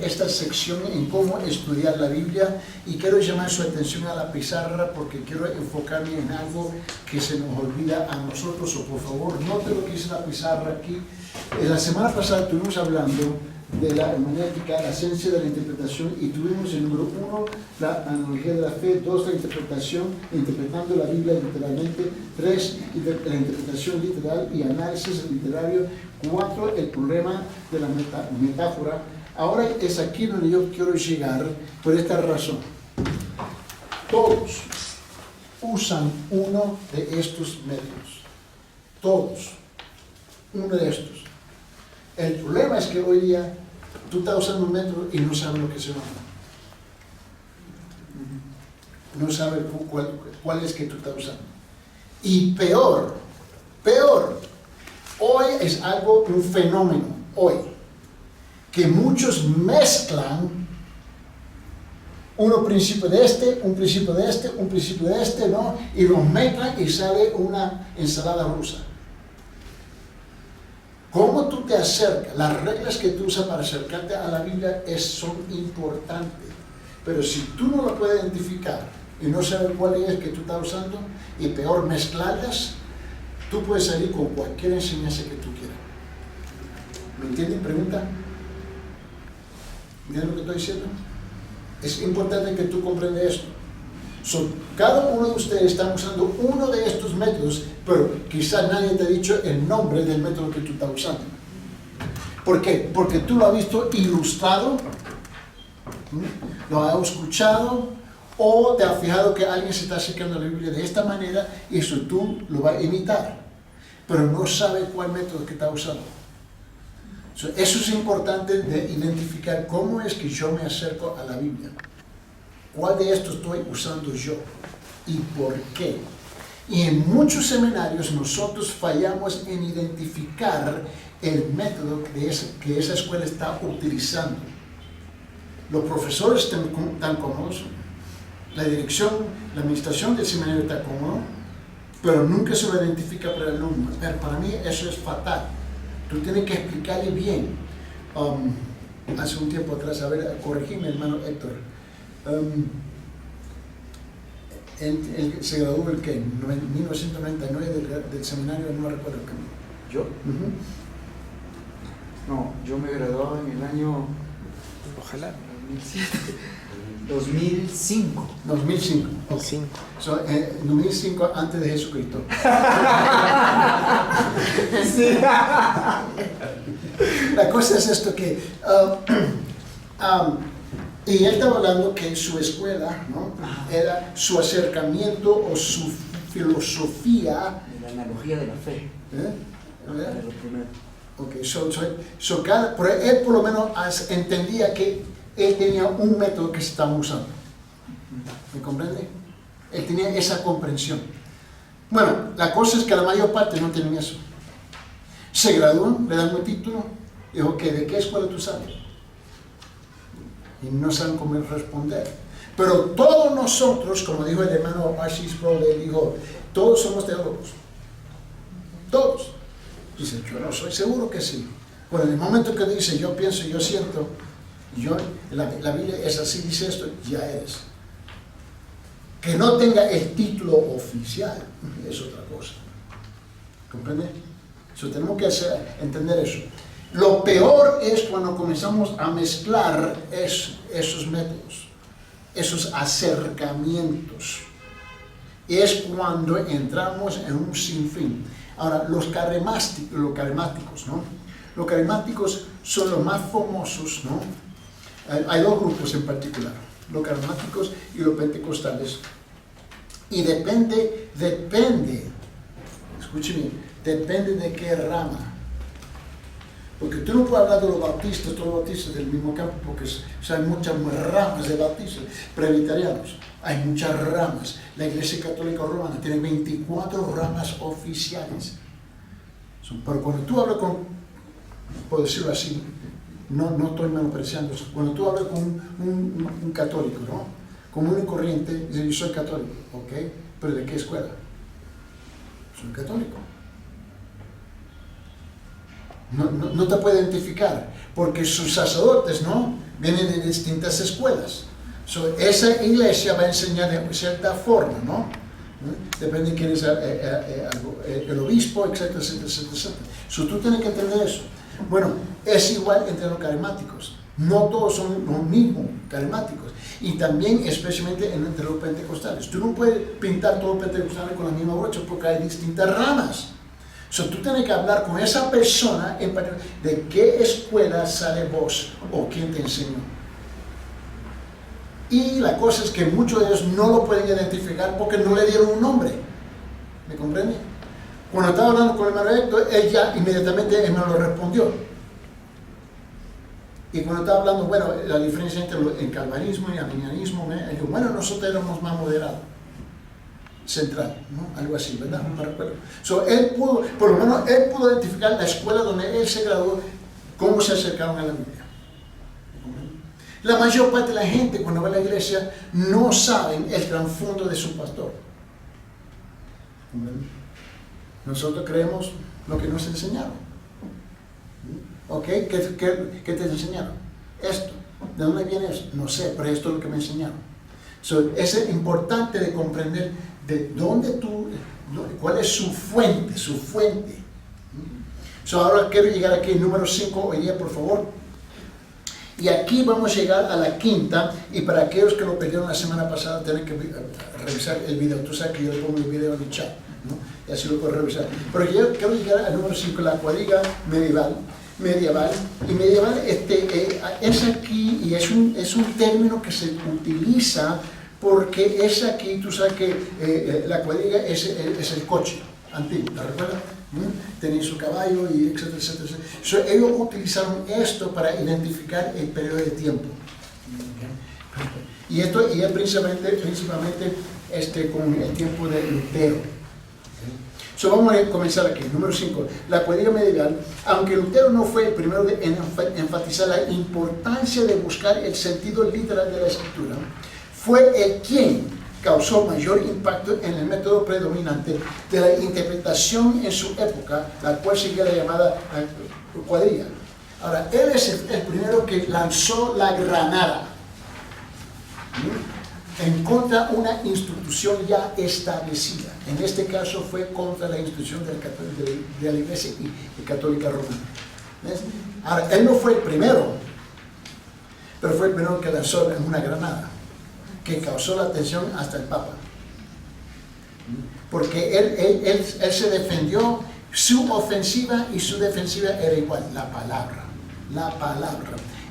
esta sección en cómo estudiar la Biblia y quiero llamar su atención a la pizarra porque quiero enfocarme en algo que se nos olvida a nosotros. O por favor, note lo que dice la pizarra aquí. La semana pasada estuvimos hablando de la hermenéutica, la ciencia de la interpretación, y tuvimos el número 1, la analogía de la fe; 2, la interpretación, interpretando la Biblia literalmente; 3, la interpretación literal y análisis literario; 4, el problema de la metáfora. Ahora es aquí donde yo quiero llegar por esta razón. Todos usan uno de estos métodos. Todos. Uno de estos. El problema es que hoy día tú estás usando un método y no sabes lo que se llama. No sabes cuál es que tú estás usando. Y peor, hoy es algo, un fenómeno, hoy, que muchos mezclan un principio de este, un principio de este, un principio de este, ¿no? Y los mezclan y sale una ensalada rusa. ¿Cómo tú te acercas? Las reglas que tú usas para acercarte a la Biblia son importantes. Pero si tú no lo puedes identificar y no sabes cuál es que tú estás usando, y peor mezclarlas, tú puedes salir con cualquier enseñanza que tú quieras. ¿Me entiendes? Pregunta. ¿Entiendes lo que estoy diciendo? Es importante que tú comprendas esto. Cada uno de ustedes está usando uno de estos métodos, pero quizás nadie te ha dicho el nombre del método que tú estás usando. ¿Por qué? Porque tú lo has visto ilustrado, lo has escuchado, o te has fijado que alguien se está acercando a la Biblia de esta manera y eso tú lo vas a imitar, pero no sabes cuál método que está usando. Eso es importante de identificar cómo es que yo me acerco a la Biblia. ¿Cuál de estos estoy usando yo? ¿Y por qué? Y en muchos seminarios nosotros fallamos en identificar el método que esa escuela está utilizando. Los profesores están cómodos, la dirección, la administración del seminario está cómodo, pero nunca se lo identifica para el alumno. Para mí eso es fatal. Tú tienes que explicarle bien. Hace un tiempo atrás, a ver, corregime, hermano Héctor. Él se graduó en 1999 del seminario, no recuerdo el camino. ¿Yo? No, yo me graduaba en el año... Ojalá. 2005. 2005. Okay. 2005 antes de Jesucristo. Sí. La cosa es esto que... y él estaba hablando que su escuela, ¿no? Era su acercamiento o su filosofía. La analogía de la fe. Era lo primero. Okay, pero él por lo menos entendía que él tenía un método que se estaba usando. ¿Me comprende? Él tenía esa comprensión. Bueno, la cosa es que la mayor parte no tienen eso. Se gradúan, le dan un título, y dijo, ¿de qué escuela tú sales? Y no saben cómo responder. Pero todos nosotros, como dijo el hermano R.C. Sproul, él dijo, todos somos teólogos. Todos. Dice, yo no soy seguro que sí. Bueno, en el momento que dice, yo pienso, yo siento, la Biblia es así, dice esto, ya eres. Que no tenga el título oficial es otra cosa. ¿Comprende? Tenemos que entender eso. Lo peor es cuando comenzamos a mezclar esos métodos, esos acercamientos. Es cuando entramos en un sinfín. Ahora, los carismáticos, ¿no? Los carismáticos son los más famosos, ¿no? Hay dos grupos en particular, los carismáticos y los pentecostales. Y depende, escuchen bien, depende de qué rama. Porque tú no puedes hablar de los bautistas, todos los bautistas del mismo campo, porque hay muchas ramas de bautistas, presbiterianos, hay muchas ramas. La Iglesia Católica Romana tiene 24 ramas oficiales. Pero cuando tú hablas con, por decirlo así, no estoy menospreciando eso, cuando tú hablas con un católico, ¿no? Común y corriente, dice, yo soy católico, ¿ok? ¿Pero de qué escuela? Soy católico. No te puede identificar, porque sus sacerdotes, ¿no? vienen de distintas escuelas. So, esa iglesia va a enseñar de cierta forma, ¿no? Depende de quién es el obispo, etcétera, etcétera, etcétera, etcétera. So, tú tienes que entender eso. Bueno, es igual entre los carismáticos. No todos son los mismos carismáticos. Y también, especialmente entre los pentecostales. Tú no puedes pintar todos los pentecostales con la misma brocha porque hay distintas ramas. So, tú tienes que hablar con esa persona en particular de qué escuela sale vos o quién te enseñó. Y la cosa es que muchos de ellos no lo pueden identificar porque no le dieron un nombre. ¿Me comprende? Cuando estaba hablando con el hermano Héctor, él ya inmediatamente me lo respondió. Y cuando estaba hablando, bueno, la diferencia entre el calvanismo y el arminianismo, él dijo, bueno, nosotros éramos más moderados. Central, ¿no? Algo así, ¿verdad? No me recuerdo. So, él pudo, por lo menos, él pudo identificar la escuela donde él se graduó, cómo se acercaron a la Biblia. La mayor parte de la gente cuando va a la iglesia no saben el trasfondo de su pastor. Nosotros creemos lo que nos enseñaron. ¿Ok? ¿Qué te enseñaron? Esto. ¿De dónde viene eso? No sé, pero esto es lo que me enseñaron. So, es importante de comprender de dónde cuál es su fuente, So, ahora quiero llegar aquí, número 5, hoy día, por favor. Y aquí vamos a llegar a la quinta, y para aquellos que lo perdieron la semana pasada, tienen que revisar el video. Tú sabes que yo le pongo el video en el chat, ¿no? Y así lo puedes revisar. Pero yo quiero llegar al número 5, la cuadriga medieval. Y medieval es aquí, y es un término que se utiliza porque es aquí, tú sabes que la cuadriga es el coche antiguo, ¿te recuerdas? Tenía su caballo y etcétera, etcétera, etcétera. So, ellos utilizaron esto para identificar el periodo de tiempo. Y esto y es principalmente con el tiempo de Lutero. So, vamos a comenzar aquí, número 5. La cuadriga medieval, aunque Lutero no fue el primero en enfatizar la importancia de buscar el sentido literal de la escritura, fue el quien causó mayor impacto en el método predominante de la interpretación en su época, la cual sigue la llamada cuadriga. Ahora, él es el primero que lanzó la granada en contra de una institución ya establecida. En este caso fue contra la institución de la Iglesia Católica Romana. ¿Ves? Ahora, él no fue el primero, pero fue el primero que lanzó una granada que causó la atención hasta el Papa. Porque él se defendió, su ofensiva y su defensiva era igual, la palabra.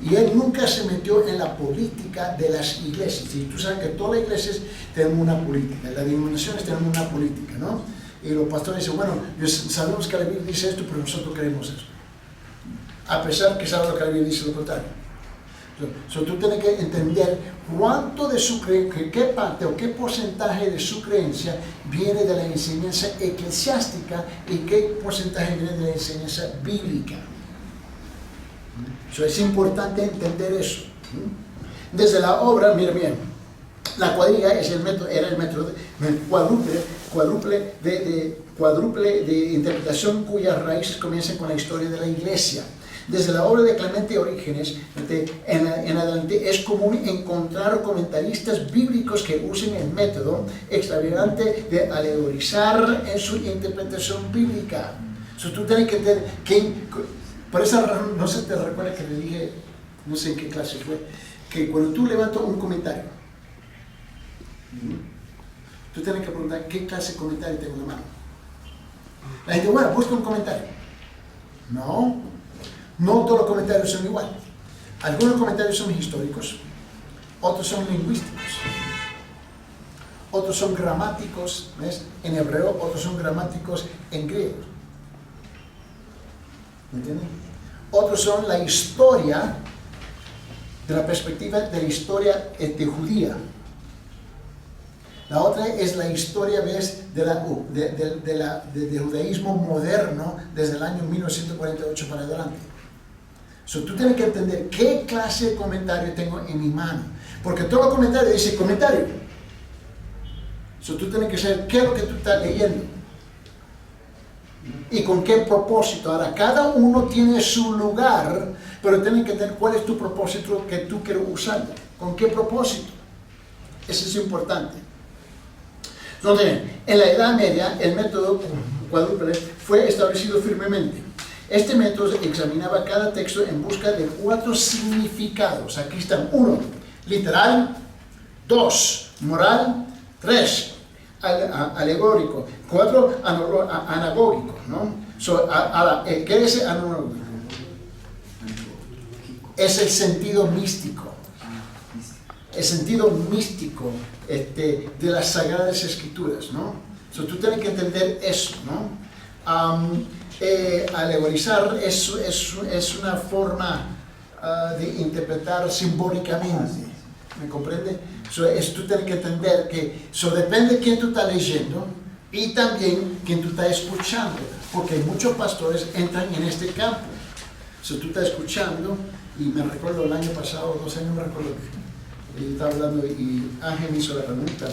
Y él nunca se metió en la política de las iglesias. Y tú sabes que todas las iglesias tenemos una política, las denominaciones tenemos una política, ¿no? Y los pastores dicen, bueno, sabemos que la Biblia dice esto, pero nosotros creemos esto. A pesar que sabes lo que la Biblia dice lo contrario. So, tú tienes que entender cuánto de su creencia, qué parte o qué porcentaje de su creencia viene de la enseñanza eclesiástica y qué porcentaje viene de la enseñanza bíblica. So, es importante entender eso. Desde la obra, mira bien, la cuadriga era el método cuádruple de interpretación cuyas raíces comienzan con la historia de la Iglesia. Desde la obra de Clemente Orígenes en adelante es común encontrar comentaristas bíblicos que usen el método extravagante de alegorizar en su interpretación bíblica. So, tú tienes que entender que, por esa razón, no sé si te recuerda que le dije, no sé en qué clase fue, que cuando tú levantas un comentario, tú tienes que preguntar qué clase de comentario tengo en la mano. La gente, bueno, busca un comentario. No todos los comentarios son iguales. Algunos comentarios son históricos, otros son lingüísticos, otros son gramáticos, ¿ves? En hebreo, otros son gramáticos en griego. ¿Me entienden? Otros son la historia, de la perspectiva de la historia judía. La otra es la historia, ¿ves? Del judaísmo moderno desde el año 1948 para adelante. So, tú tienes que entender qué clase de comentario tengo en mi mano. Porque todos los comentarios dicen comentario. So, tú tienes que saber qué es lo que tú estás leyendo. ¿Y con qué propósito? Ahora, cada uno tiene su lugar, pero tienen que tener cuál es tu propósito que tú quieres usar. ¿Con qué propósito? Eso es importante. Entonces, en la Edad Media, el método cuádruple fue establecido firmemente. Este método examinaba cada texto en busca de 4 significados. Aquí están: 1, literal; 2, moral; 3, alegórico; 4, anagógico, ¿no? ¿Qué es anagógico? Es el sentido místico. El sentido místico de las Sagradas Escrituras, ¿no? Tú tienes que entender eso, ¿no? Alegorizar es una forma de interpretar simbólicamente, ¿me comprende? Tú tienes que entender que depende de quién tú estás leyendo y también quién tú estás escuchando, porque muchos pastores entran en este campo. Tú estás escuchando, y me recuerdo el año pasado, 2 años, me recuerdo, y estaba hablando y Ángel me hizo la pregunta,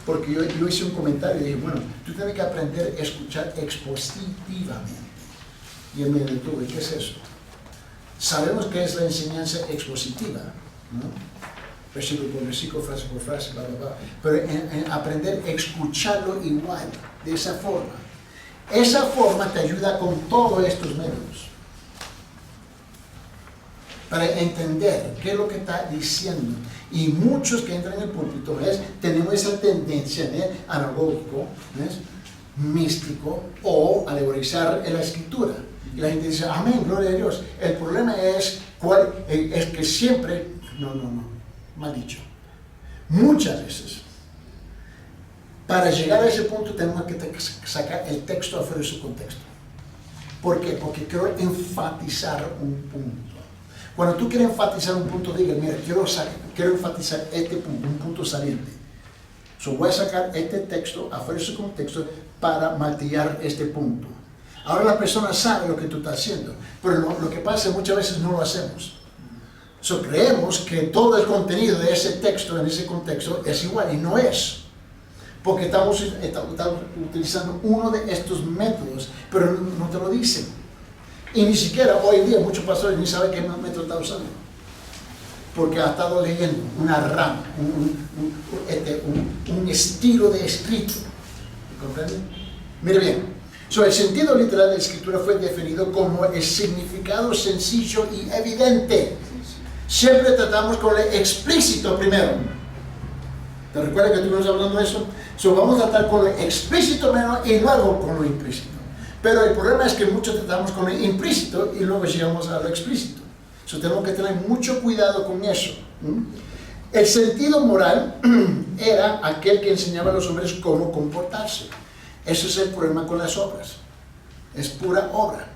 porque yo hice un comentario y dije, bueno, tú tienes que aprender a escuchar expositivamente. Y él me detuvo: ¿y qué es eso? Sabemos que es la enseñanza expositiva, ¿no? Versículo por versículo, frase por frase, bla, bla, bla. Pero en aprender a escucharlo igual, de esa forma. Esa forma te ayuda con todos estos métodos, para entender qué es lo que está diciendo. Y muchos que entran en el púlpito, tenemos esa tendencia, anagógico, místico, o alegorizar en la Escritura. Y la gente dice, amén, gloria a Dios. El problema es que siempre, no, mal dicho. Muchas veces, para llegar a ese punto tenemos que sacar el texto afuera de su contexto. ¿Por qué? Porque quiero enfatizar un punto. Cuando tú quieres enfatizar un punto, diga, mira, quiero enfatizar este punto, un punto saliente. Voy a sacar este texto afuera de su contexto para martillar este punto. Ahora la persona sabe lo que tú estás haciendo, pero lo que pasa es que muchas veces no lo hacemos. Creemos que todo el contenido de ese texto, en ese contexto, es igual, y no es. Porque estamos utilizando uno de estos métodos, pero no te lo dicen. Y ni siquiera hoy en día muchos pastores ni saben qué método está usando, porque ha estado leyendo una rama, un estilo de escrito. ¿Comprenden? Mire bien, el sentido literal de la Escritura fue definido como el significado sencillo y evidente. Siempre tratamos con lo explícito primero. ¿Te recuerdas que estuvimos hablando de eso? Vamos a tratar con lo explícito primero y luego con lo implícito. Pero el problema es que muchos tratamos con lo implícito y luego llegamos a lo explícito. Tenemos que tener mucho cuidado con eso. El sentido moral era aquel que enseñaba a los hombres cómo comportarse. Ese es el problema con las obras. Es pura obra.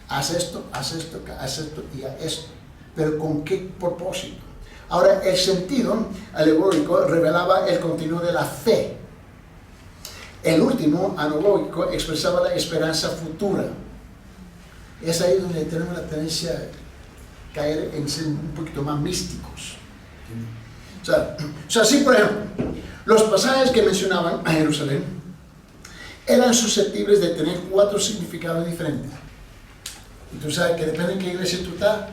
Haz esto, haz esto, haz esto y haz esto. Pero ¿con qué propósito? Ahora, el sentido alegórico revelaba el contenido de la fe. El último, anagógico, expresaba la esperanza futura. Es ahí donde tenemos la tendencia a caer en ser un poquito más místicos. Así, por ejemplo, los pasajes que mencionaban a Jerusalén eran susceptibles de tener 4 significados diferentes. Y tú sabes que depende de qué iglesia tú estás,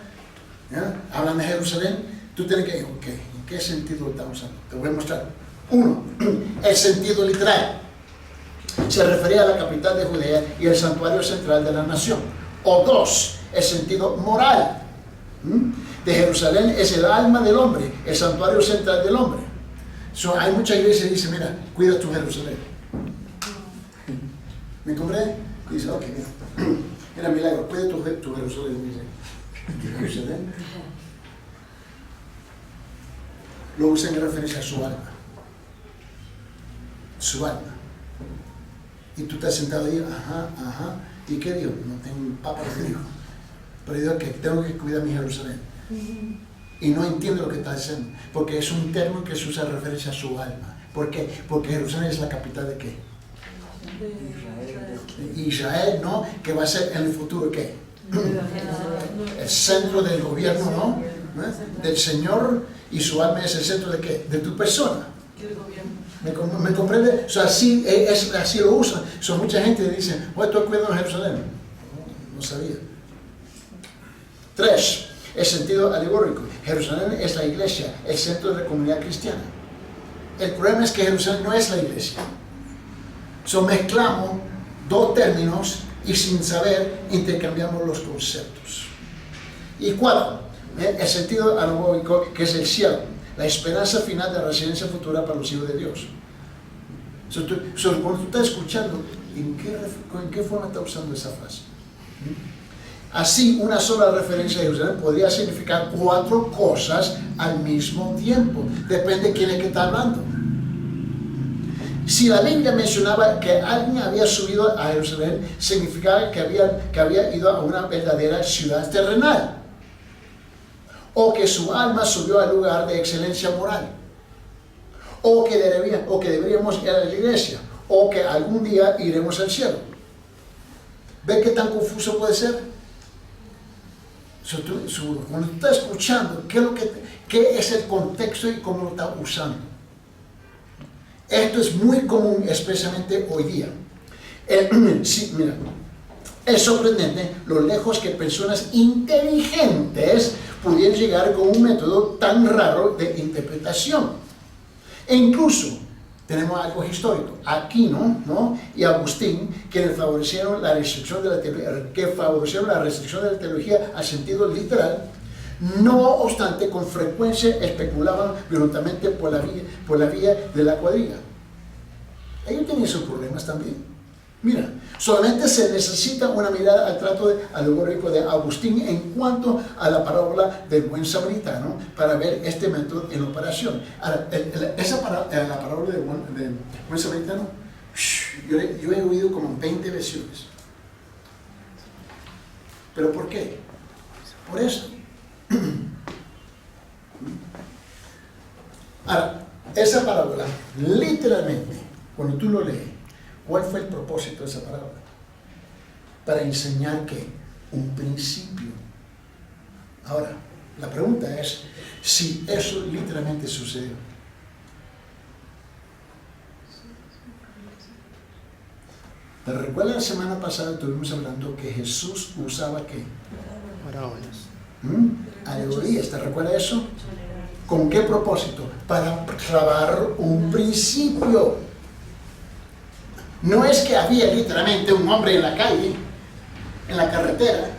hablan de Jerusalén, tú tienes que decir, ok, ¿en qué sentido lo estamos usando? Te voy a mostrar. 1, el sentido literal. Se refería a la capital de Judea y el santuario central de la nación. O 2, el sentido moral. De Jerusalén es el alma del hombre, el santuario central del hombre. Hay muchas iglesias que dicen, mira, cuida tu Jerusalén. ¿Me comprende? Dice, ok, mira, milagro, cuida tu Jerusalén. Dice, Jerusalén. Lo usan en referencia a su alma. Su alma. Y tú estás sentado ahí, ajá. ¿Y qué dijo? No tengo un papa lo que dijo. Pero digo que tengo que cuidar mi Jerusalén. Y no entiende lo que está haciendo. Porque es un término que se usa en referencia a su alma. ¿Por qué? Porque Jerusalén es la capital de ¿qué? Israel, ¿no? Que va a ser en el futuro ¿qué? El centro del gobierno, ¿no? Del Señor, y su alma es el centro de ¿qué? De tu persona. ¿Me comprende? O sea, así lo usan. Mucha gente dice, bueno, estoy cuidando Jerusalén. No sabía. 3. El sentido alegórico. Jerusalén es la iglesia, el centro de la comunidad cristiana. El problema es que Jerusalén no es la iglesia. Mezclamos dos términos y sin saber intercambiamos los conceptos. Y 4. El sentido alegórico, que es el cielo, la esperanza final de la residencia futura para los hijos de Dios. Cuando tú estás escuchando, ¿en qué forma está usando esa frase? Así, una sola referencia a Jerusalén podría significar 4 cosas al mismo tiempo. Depende de quién es que está hablando. Si la Biblia mencionaba que alguien había subido a Jerusalén, significaba que había ido a una verdadera ciudad terrenal. O que su alma subió al lugar de excelencia moral. O que deberíamos ir a la iglesia. O que algún día iremos al cielo. ¿Ve qué tan confuso puede ser? Cuando tú estás escuchando, ¿qué es el contexto y cómo lo estás usando? Esto es muy común, especialmente hoy día. Sí, mira, es sorprendente lo lejos que personas inteligentes pudieran llegar con un método tan raro de interpretación. E incluso tenemos algo histórico. Aquino, ¿no? Y Agustín, que favorecieron la restricción de la teología al sentido literal. No obstante, con frecuencia especulaban violentamente por la vía de la cuadriga. Ellos tenían sus problemas también. Mira, solamente se necesita una mirada al trato alegórico de Agustín en cuanto a la parábola del buen samaritano para ver este método en operación. Ahora, la parábola del buen samaritano, yo he oído como 20 versiones. ¿Pero por qué? Por eso. Ahora, esa parábola, literalmente, cuando tú lo lees, ¿cuál fue el propósito de esa parábola? Para enseñar que un principio. Ahora, la pregunta es si eso literalmente sucedió. ¿Te recuerdas la semana pasada estuvimos hablando que Jesús usaba qué? Parábolas. Alegorías, ¿te recuerdas eso? ¿Con qué propósito? Para clavar un principio. No es que había literalmente un hombre en la calle, en la carretera.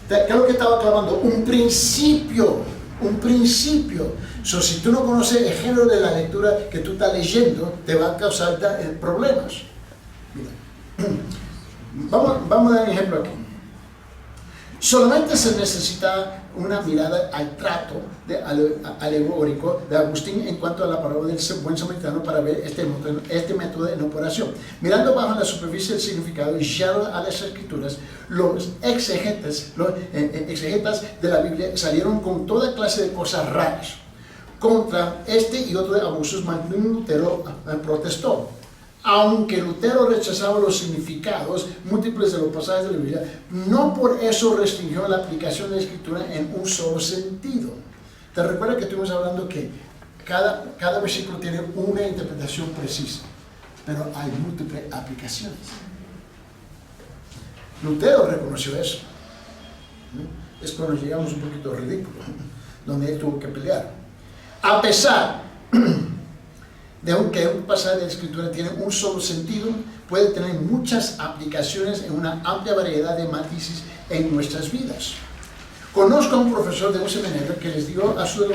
Creo que estaba clavando un principio. Un principio. Si tú no conoces el género de la lectura que tú estás leyendo, te va a causar problemas. Mira. Vamos a dar un ejemplo aquí. Solamente se necesita una mirada al trato alegórico de Agustín en cuanto a la parábola del buen samaritano para ver este método en operación. Mirando bajo la superficie del significado y llano a las escrituras, los exegetas de la Biblia salieron con toda clase de cosas raras. Contra este y otro de abusos, Martín Lutero protestó. Aunque Lutero rechazaba los significados múltiples de los pasajes de la Biblia, no por eso restringió la aplicación de la Escritura en un solo sentido. ¿Te recuerdas que estuvimos hablando que cada versículo tiene una interpretación precisa, pero hay múltiples aplicaciones? Lutero reconoció eso. Es cuando llegamos un poquito ridículo, donde él tuvo que pelear. A pesar de que un pasaje de la Escritura tiene un solo sentido, puede tener muchas aplicaciones en una amplia variedad de matices en nuestras vidas. Conozco a un profesor de un seminario que les dio a sus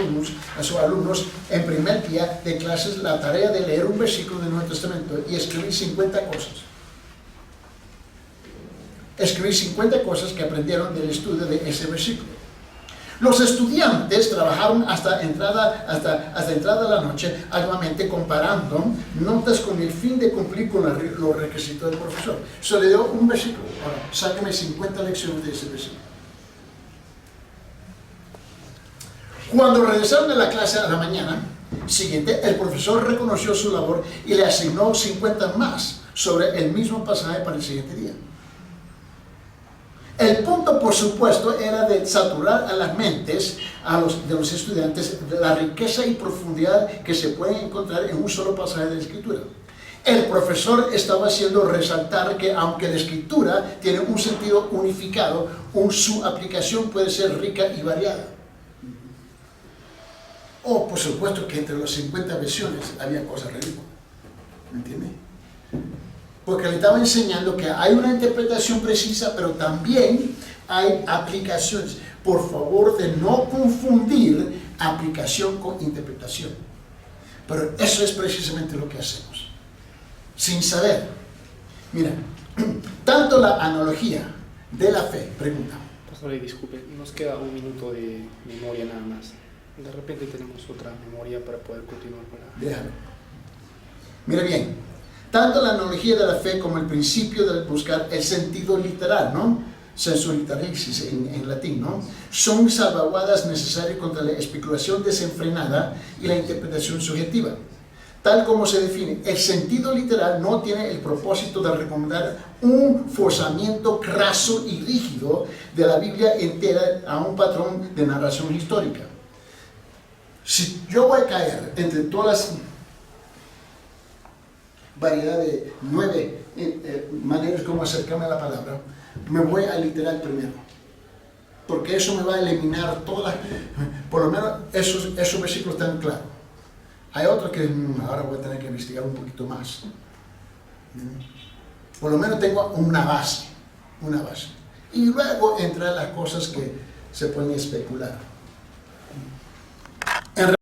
alumnos en primer día de clases la tarea de leer un versículo del Nuevo Testamento y escribir 50 cosas. Escribir 50 cosas que aprendieron del estudio de ese versículo. Los estudiantes trabajaron hasta entrada a la noche, arduamente comparando notas con el fin de cumplir con los requisitos del profesor. Se le dio un versículo. Ahora, sáqueme 50 lecciones de ese versículo. Cuando regresaron de la clase a la mañana siguiente, el profesor reconoció su labor y le asignó 50 más sobre el mismo pasaje para el siguiente día. El punto, por supuesto, era de saturar a las mentes de los estudiantes de la riqueza y profundidad que se pueden encontrar en un solo pasaje de la Escritura. El profesor estaba haciendo resaltar que aunque la Escritura tiene un sentido unificado, su aplicación puede ser rica y variada. Por supuesto que entre los 50 versiones había cosas ridículas. ¿Me entiende? Porque le estaba enseñando que hay una interpretación precisa, pero también hay aplicaciones. Por favor, de no confundir aplicación con interpretación. Pero eso es precisamente lo que hacemos. Sin saber. Mira, tanto la analogía de la fe, pregunta. Pastor, disculpe, nos queda un minuto de memoria nada más. De repente tenemos otra memoria para poder continuar con la... Déjalo. Mira bien, tanto la analogía de la fe como el principio de buscar el sentido literal, ¿no? Sensu literalis en latín, ¿no? Son salvaguardas necesarias contra la especulación desenfrenada y la interpretación subjetiva. Tal como se define, el sentido literal no tiene el propósito de recomendar un forzamiento craso y rígido de la Biblia entera a un patrón de narración histórica. Si yo voy a caer entre todas las variedades de 9 maneras como acercarme a la palabra, me voy a literal primero. Porque eso me va a eliminar todas, por lo menos esos versículos están claros. Hay otros que ahora voy a tener que investigar un poquito más. Por lo menos tengo una base. Y luego entran las cosas que se pueden especular.